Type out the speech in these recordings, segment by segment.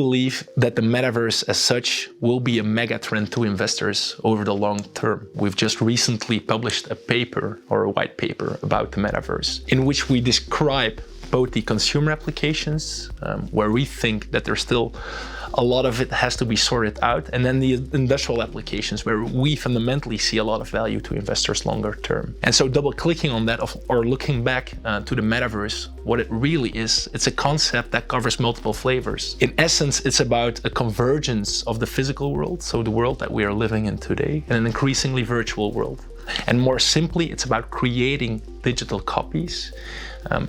believe that the metaverse as such will be a mega trend to investors over the long term. We've just recently published a paper or a white paper about the metaverse in which we describe both the consumer applications, where we think that there's still a lot of it has to be sorted out, and then the industrial applications where we fundamentally see a lot of value to investors longer term. And so double clicking on that or looking back to the metaverse, what it really is, it's a concept that covers multiple flavors. In essence, it's about a convergence of the physical world, so the world that we are living in today, and an increasingly virtual world. And more simply, it's about creating digital copies.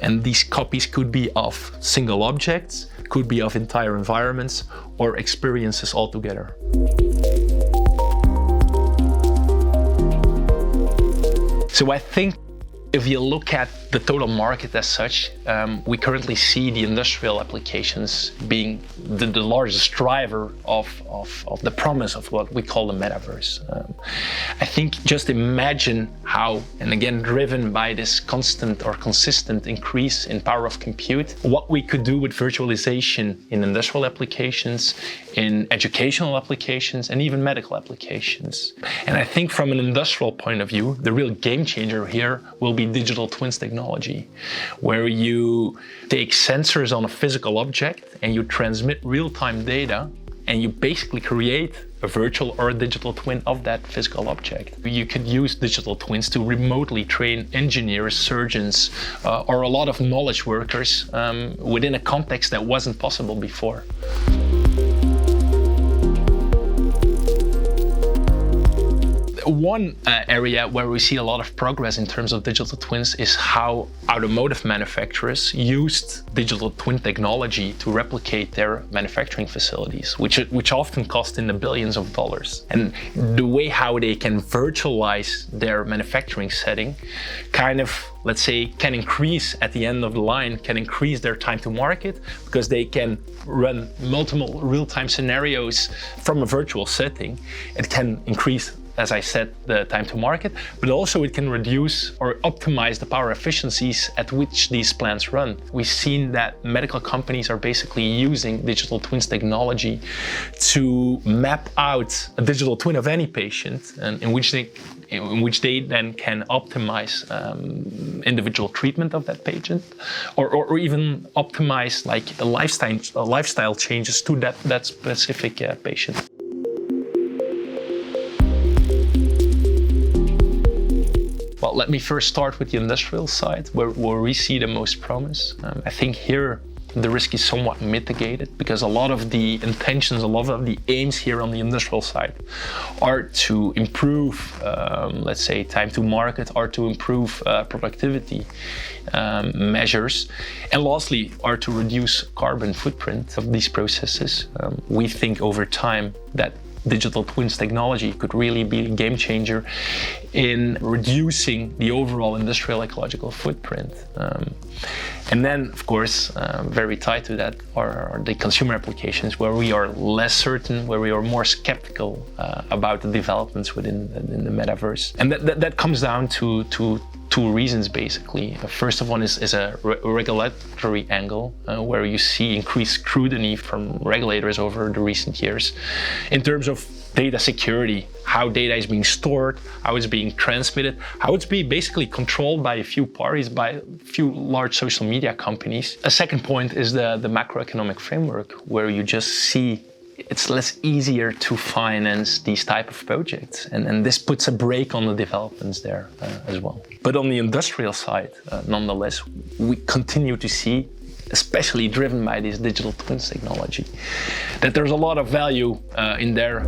And these copies could be of single objects, could be of entire environments, or experiences altogether. So I think if you look at the total market as such, we currently see the industrial applications being the largest driver of the promise of what we call the metaverse. I think just imagine how, and again driven by this constant or consistent increase in power of compute, what we could do with virtualization in industrial applications, in educational applications, and even medical applications. And I think from an industrial point of view, the real game changer here will be digital twins technology, where you take sensors on a physical object and you transmit real-time data, and you basically create a virtual or a digital twin of that physical object. You could use digital twins to remotely train engineers, surgeons, or a lot of knowledge workers within a context that wasn't possible before. One area where we see a lot of progress in terms of digital twins is how automotive manufacturers used digital twin technology to replicate their manufacturing facilities, which often cost in the billions of dollars. And the way how they can virtualize their manufacturing setting kind of, let's say, can increase at the end of the line, can increase their time to market, because they can run multiple real-time scenarios from a virtual setting. It can increase, as I said, the time to market, but also it can reduce or optimize the power efficiencies at which these plants run. We've seen that medical companies are basically using digital twins technology to map out a digital twin of any patient, and in which they then can optimize individual treatment of that patient, or even optimize like a lifestyle changes to that specific patient. Well, let me first start with the industrial side, where we see the most promise. I think here the risk is somewhat mitigated, because a lot of the intentions, a lot of the aims here on the industrial side are to improve, let's say, time to market, or to improve productivity measures, and lastly are to reduce carbon footprint of these processes. We think over time that digital twins technology could really be a game changer in reducing the overall industrial ecological footprint. And then, of course, very tied to that are the consumer applications, where we are less certain, where we are more skeptical about the developments within the metaverse. And that comes down to two reasons, basically. First of all is a regulatory angle, where you see increased scrutiny from regulators over the recent years in terms of data security, how data is being stored, how it's being transmitted, how it's being basically controlled by a few parties, by a few large social media companies. A second point is the macroeconomic framework, where you just see it's less easier to finance these type of projects, and this puts a brake on the developments there as well. But on the industrial side, nonetheless, we continue to see, especially driven by this digital twins technology, that there's a lot of value in there.